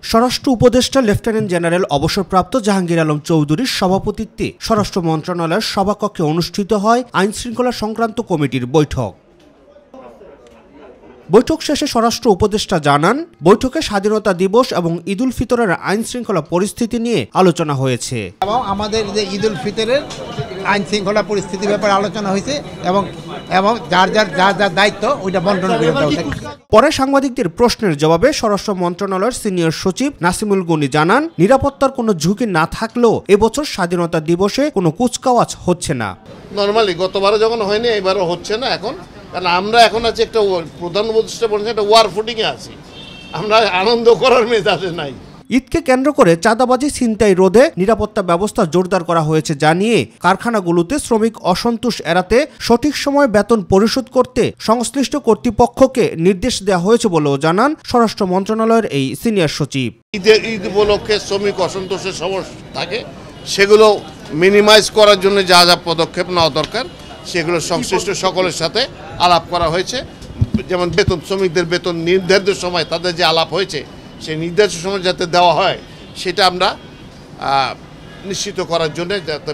স্বরাষ্ট্র উপদেষ্টা lieutenant general অবসরপ্রাপ্ত জাহাঙ্গীর আলম চৌধুরীর সভাপতিত্বে স্বরাষ্ট্র মন্ত্রণালয়ের সভাকক্ষে অনুষ্ঠিত হয় আইনশৃঙ্খলা সংক্রান্ত কমিটির বৈঠক। বৈঠক শেষে স্বরাষ্ট্র উপদেষ্টা জানান, বৈঠকে স্বাধীনতা দিবস এবং ঈদ উল ফিতরের আইনশৃঙ্খলা পরিস্থিতি নিয়ে আলোচনা হয়েছে এবং আমাদের যে ঈদ উল ফিতরের আইনশৃঙ্খলা পরিস্থিতির ব্যাপারে আলোচনা হয়েছে এবং যার দায়িত্ব ওইটা বন্টন করে দেওয়া হয়েছে। পরে সাংবাদিকদের প্রশ্নের জবাবে স্বরাষ্ট্র মন্ত্রণালয়ের সিনিয়র সচিব নাসিমুল গনি জানান, নিরাপত্তার কোনো ঝুঁকি না থাকলেও এবছর স্বাধীনতা দিবসে কোনো কুচকাওয়াজ হচ্ছে না। নর্মালি গতবারও যখন হয়নি এবারও হচ্ছে না এখন, কারণ আমরা এখন আছে একটা প্রধান উপদেষ্টা বলছে একটা ওয়ার ফুটিংয়ে আছি, আমরা আনন্দ করার মেজাজে নাই। ঈদকে কেন্দ্র করে চাঁদাবাজি ছিনতাই রোধে নিরাপত্তা ব্যবস্থা জোরদার করা হয়েছে জানিয়ে কারখানাগুলোতে শ্রমিক অসন্তোষ এড়াতে সঠিক সময় বেতন পরিশোধ করতে সংশ্লিষ্ট কর্তৃপক্ষকে নির্দেশ দেওয়া হয়েছে বলেও জানান স্বরাষ্ট্র মন্ত্রণালয়ের এই সিনিয়র সচিব। ঈদ উপলক্ষে শ্রমিক অসন্তোষের সমস্যা থাকে, সেগুলো মিনিমাইজ করার জন্য যা যা পদক্ষেপ নেওয়া দরকার সেগুলো সংশ্লিষ্ট সকলের সাথে আলাপ করা হয়েছে। যেমন শ্রমিকদের বেতন নির্ধারিত সময় তাদের যে আলাপ হয়েছে সেই নির্দিষ্ট সময় যাতে দেওয়া হয় সেটা আমরা নিশ্চিত করার জন্য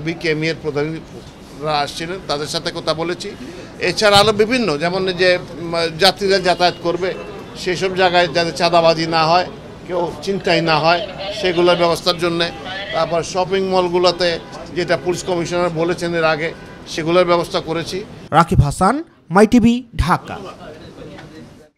বিকেএমই এর প্রধানরা আসছিলেন, তাদের সাথে কথা বলেছি। এছাড়া আরও বিভিন্ন, যেমন যে যাত্রীরা যাতায়াত করবে সেই সব জায়গায় যাতে চাঁদাবাজি না হয়, কেউ ছিনতাই না হয় সেগুলোর ব্যবস্থার জন্যে। তারপর শপিং মলগুলোতে যেটা পুলিশ কমিশনার বলেছেন এর আগে সেগুলোর ব্যবস্থা করেছি। রাকিব হাসান, মাই টিভি, ঢাকা।